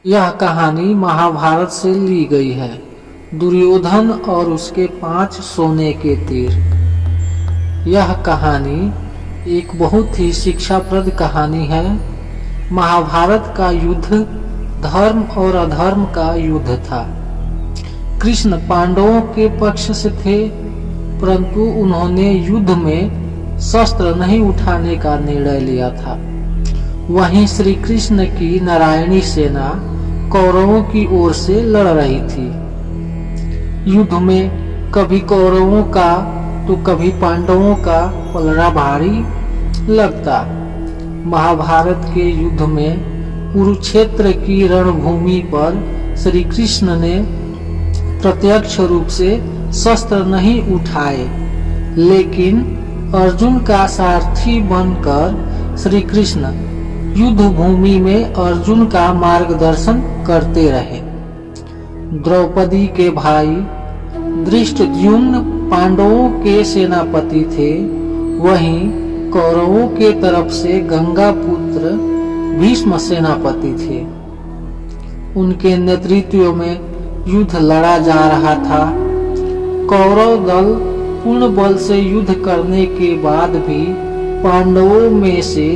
यह कहानी महाभारत से ली गई है। दुर्योधन और उसके 5 सोने के तीर। यह कहानी एक बहुत ही शिक्षाप्रद कहानी है। महाभारत का युद्ध धर्म और अधर्म का युद्ध था। कृष्ण पांडवों के पक्ष से थे, परंतु उन्होंने युद्ध में शस्त्र नहीं उठाने का निर्णय लिया था। वहीं श्री कृष्ण की नारायणी सेना कौरवों की ओर से लड़ रही थी। युद्ध में कभी कौरवों का तो कभी पांडवों का पलड़ा भारी लगता। महाभारत के युद्ध में कुरुक्षेत्र की रणभूमि पर श्री कृष्ण ने प्रत्यक्ष रूप से शस्त्र नहीं उठाए, लेकिन अर्जुन का सारथी बनकर श्री कृष्ण युद्ध भूमि में अर्जुन का मार्गदर्शन करते रहे। द्रौपदी के भाई धृष्टद्युम्न पांडवों के सेनापति थे। वहीं कौरवों के तरफ से गंगा पुत्र भीष्म सेनापति थे। उनके नेतृत्व में युद्ध लड़ा जा रहा था। कौरव दल पूर्ण बल से युद्ध करने के बाद भी पांडवों में से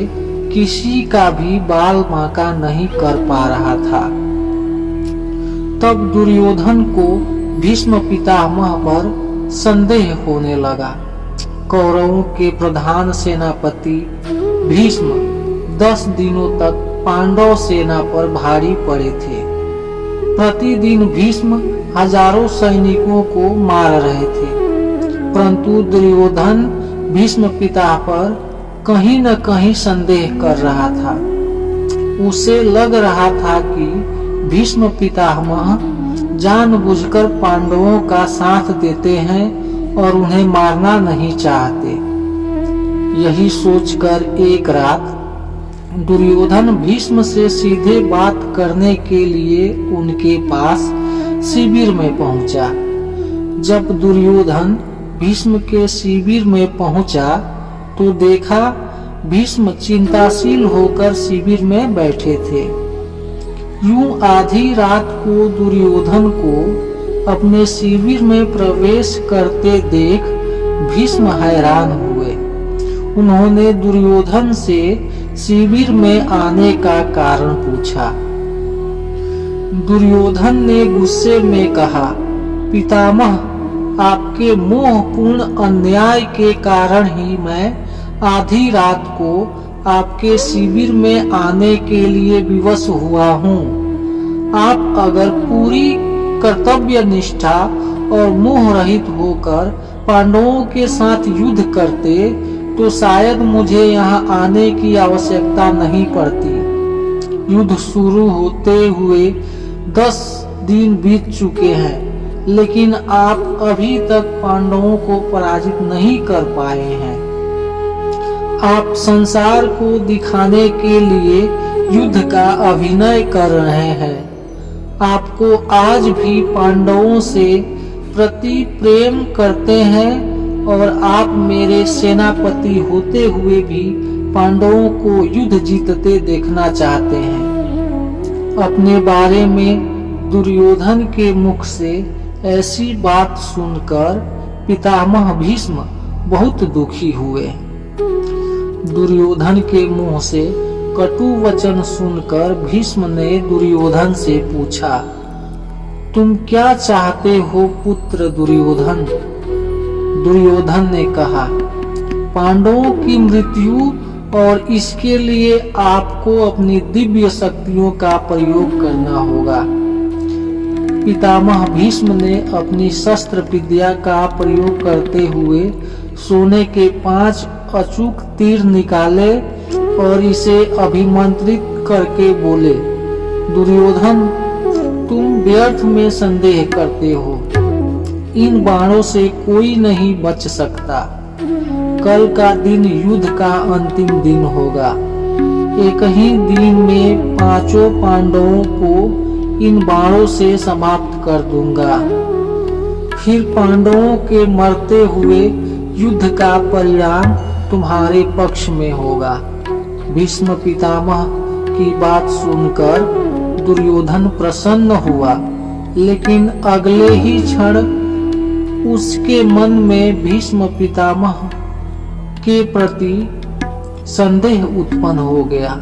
किसी का भी बाल बांका नहीं कर पा रहा था। तब दुर्योधन को भीष्म पितामह पर संदेह होने लगा। कौरवों के प्रधान सेनापति भीष्म 10 दिनों तक पांडव सेना पर भारी पड़े थे। प्रतिदिन भीष्म हजारों सैनिकों को मार रहे थे, परंतु दुर्योधन भीष्म पिता पर कहीं न कहीं संदेह कर रहा था। उसे लग रहा था कि भीष्म पितामह जानबूझकर पांडवों का साथ देते हैं और उन्हें मारना नहीं चाहते। यही सोचकर एक रात दुर्योधन भीष्म से सीधे बात करने के लिए उनके पास शिविर में पहुंचा। जब दुर्योधन भीष्म के शिविर में पहुंचा तो देखा भीष्म चिंताशील होकर शिविर में बैठे थे। यूं आधी रात को दुर्योधन को अपने शिविर में प्रवेश करते देख भीष्म हैरान हुए। उन्होंने दुर्योधन से शिविर में आने का कारण पूछा। दुर्योधन ने गुस्से में कहा, पितामह, आपके मोहपूर्ण अन्याय के कारण ही मैं आधी रात को आपके शिविर में आने के लिए विवश हुआ हूँ। आप अगर पूरी कर्तव्य निष्ठा और मोह रहित होकर पांडवों के साथ युद्ध करते तो शायद मुझे यहाँ आने की आवश्यकता नहीं पड़ती। युद्ध शुरू होते हुए 10 दिन बीत चुके हैं, लेकिन आप अभी तक पांडवों को पराजित नहीं कर पाए हैं। आप संसार को दिखाने के लिए युद्ध का अभिनय कर रहे हैं। आपको आज भी पांडवों से प्रति प्रेम करते हैं और आप मेरे सेनापति होते हुए भी पांडवों को युद्ध जीतते देखना चाहते हैं। अपने बारे में दुर्योधन के मुख से ऐसी बात सुनकर पितामह भीष्म बहुत दुखी हुए। दुर्योधन के मुंह से कटु वचन सुनकर भीष्म ने दुर्योधन से पूछा, तुम क्या चाहते हो पुत्र दुर्योधन? दुर्योधन ने कहा, पांडवों की मृत्यु और इसके लिए आपको अपनी दिव्य शक्तियों का प्रयोग करना होगा। पितामह भीष्म ने अपनी शस्त्र विद्या का प्रयोग करते हुए सोने के 5 अचूक तीर निकाले और इसे अभिमंत्रित करके बोले, दुर्योधन, तुम व्यर्थ में संदेह करते हो। इन बाणों से कोई नहीं बच सकता। कल का दिन युद्ध का अंतिम दिन होगा। एक ही दिन में 5 पांडवों को इन बाणों से समाप्त कर दूंगा। फिर पांडवों के मरते हुए युद्ध का परिणाम तुम्हारे पक्ष में होगा। भीष्म पितामह की बात सुनकर दुर्योधन प्रसन्न हुआ, लेकिन अगले ही क्षण उसके मन में भीष्म पितामह के प्रति संदेह उत्पन्न हो गया।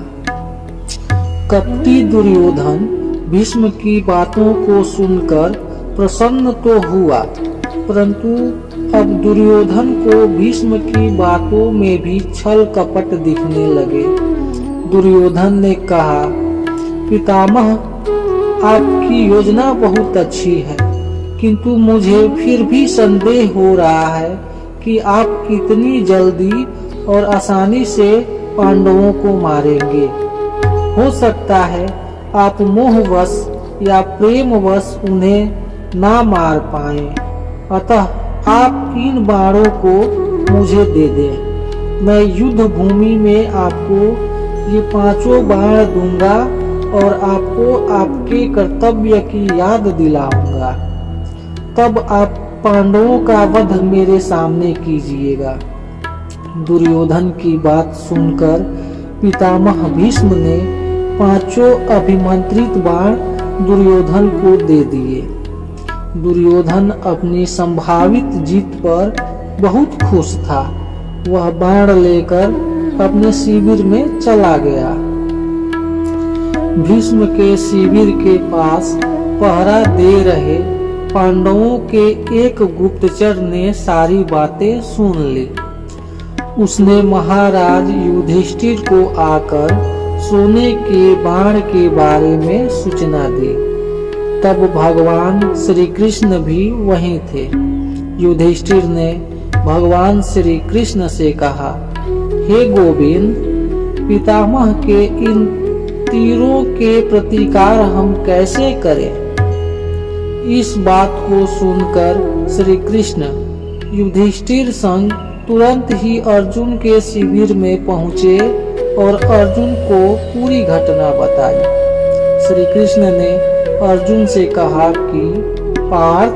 कपटी दुर्योधन भीष्म की बातों को सुनकर प्रसन्न तो हुआ, परंतु अब दुर्योधन को भीष्म की बातों में भी छल कपट दिखने लगे। दुर्योधन ने कहा, पितामह, आपकी योजना बहुत अच्छी है, किंतु मुझे फिर भी संदेह हो रहा है कि आप कितनी जल्दी और आसानी से पांडवों को मारेंगे। हो सकता है आप मोहवश या प्रेमवश उन्हें ना मार पाएं, अतः आप इन बाणों को मुझे दे दें। मैं युद्ध भूमि में आपको ये 5 बाण दूंगा और आपको आपके कर्तव्य की याद दिलाऊंगा। तब आप पांडवों का वध मेरे सामने कीजिएगा। दुर्योधन की बात सुनकर पितामह भीष्म ने 5 अभिमंत्रित बाण दुर्योधन को दे दिए। दुर्योधन अपनी संभावित जीत पर बहुत खुश था। वह बाण लेकर अपने शिविर में चला गया। भीष्म के शिविर के पास पहरा दे रहे पांडवों के एक गुप्तचर ने सारी बातें सुन ली। उसने महाराज युधिष्ठिर को आकर सोने के बाण के बारे में सूचना दी। तब भगवान श्री कृष्ण भी वहीं थे। युधिष्ठिर ने भगवान श्री कृष्ण से कहा, हे गोविंद, पितामह के इन तीरों के प्रतिकार हम कैसे करें? इस बात को सुनकर श्री कृष्ण युधिष्ठिर संग तुरंत ही अर्जुन के शिविर में पहुंचे और अर्जुन को पूरी घटना बताई। श्री कृष्ण ने अर्जुन से कहा कि पार्थ,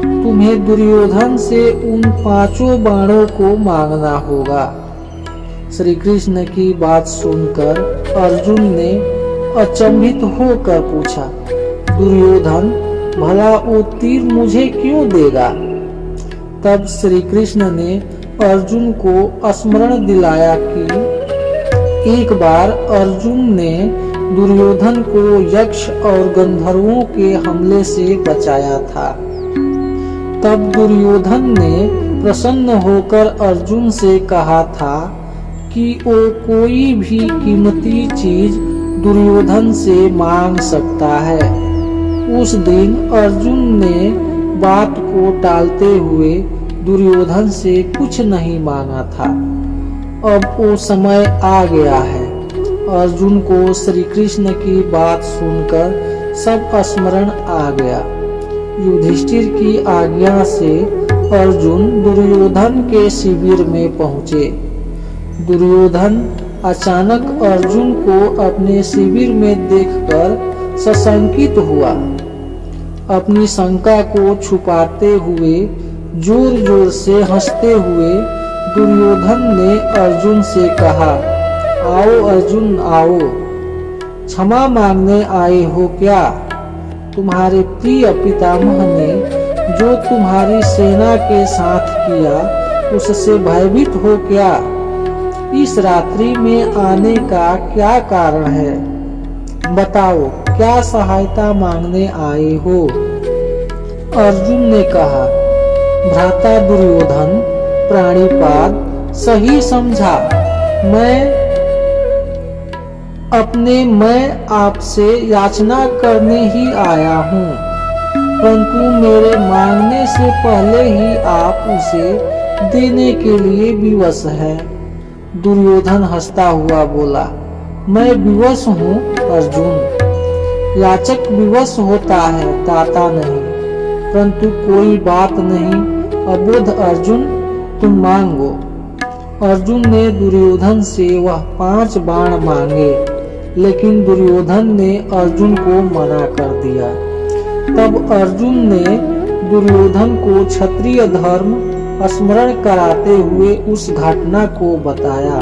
तुम्हें दुर्योधन से उन 5 बाणों को मांगना होगा। श्री कृष्ण की बात सुनकर अर्जुन ने अचंभित होकर पूछा, दुर्योधन भला वो तीर मुझे क्यों देगा? तब श्री कृष्ण ने अर्जुन को स्मरण दिलाया कि एक बार अर्जुन ने दुर्योधन को यक्ष और गंधर्वों के हमले से बचाया था। तब दुर्योधन ने प्रसन्न होकर अर्जुन से कहा था कि वो कोई भी कीमती चीज दुर्योधन से मांग सकता है। उस दिन अर्जुन ने बात को टालते हुए दुर्योधन से कुछ नहीं मांगा था। अब वो समय आ गया है। अर्जुन को श्री कृष्ण की बात सुनकर सब स्मरण आ गया। युधिष्ठिर की आज्ञा से अर्जुन दुर्योधन के शिविर में पहुंचे। दुर्योधन अचानक अर्जुन को अपने शिविर में देखकर सशंकित हुआ। अपनी शंका को छुपाते हुए जोर जोर से हंसते हुए दुर्योधन ने अर्जुन से कहा, आओ अर्जुन आओ, क्षमा मांगने आए हो क्या? तुम्हारे प्रिय पितामह ने जो तुम्हारी सेना के साथ किया उससे भयभीत हो क्या? इस रात्रि में आने का क्या कारण है? बताओ, क्या सहायता मांगने आए हो? अर्जुन ने कहा, भ्राता दुर्योधन, प्राणिपाद सही समझा। मैं आपसे याचना करने ही आया हूँ, परंतु मेरे मांगने से पहले ही आप उसे देने के लिए विवश है। दुर्योधन हंसता हुआ बोला, मैं विवश हूँ अर्जुन। याचक विवश होता है, दाता नहीं। परंतु कोई बात नहीं, अबोध अर्जुन, तुम मांगो। अर्जुन ने दुर्योधन से वह 5 बाण मांगे, लेकिन दुर्योधन ने अर्जुन को मना कर दिया। तब अर्जुन ने दुर्योधन को क्षत्रिय धर्म स्मरण कराते हुए उस घटना को बताया,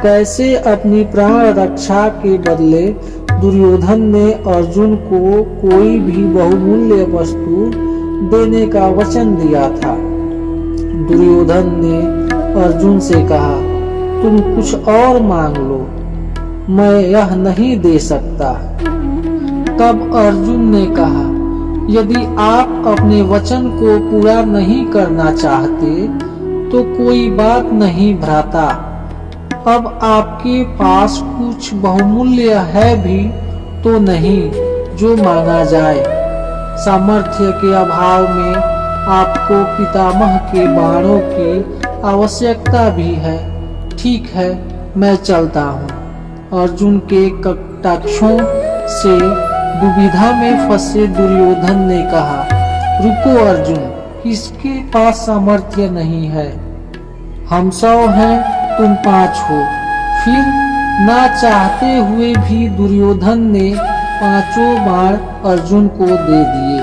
कैसे अपनी प्राण रक्षा के बदले दुर्योधन ने अर्जुन को कोई भी बहुमूल्य वस्तु देने का वचन दिया था। दुर्योधन ने अर्जुन से कहा, तुम कुछ और मांग लो, मैं यह नहीं दे सकता। तब अर्जुन ने कहा, यदि आप अपने वचन को पूरा नहीं करना चाहते तो कोई बात नहीं भ्राता। अब आपके पास कुछ बहुमूल्य है भी तो नहीं जो मांगा जाए। सामर्थ्य के अभाव में आपको पितामह के बाणों की आवश्यकता भी है। ठीक है, मैं चलता हूँ। अर्जुन के कटाक्षों से दुविधा में फंसे दुर्योधन ने कहा, रुको अर्जुन, किसके पास सामर्थ्य नहीं है? हम 100 हैं, तुम 5 हो। फिर ना चाहते हुए भी दुर्योधन ने 5 बाण अर्जुन को दे दिए।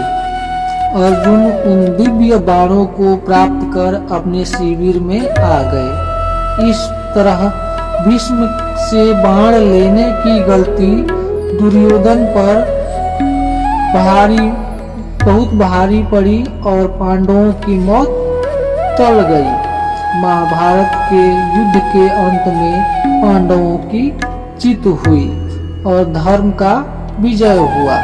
अर्जुन उन दिव्य बाणों को प्राप्त कर अपने शिविर में आ गए। इस तरह भीष्म से बाण लेने की गलती दुर्योधन पर बहुत भारी पड़ी और पांडवों की मौत टल गई। महाभारत के युद्ध के अंत में पांडवों की जीत हुई और धर्म का विजय हुआ।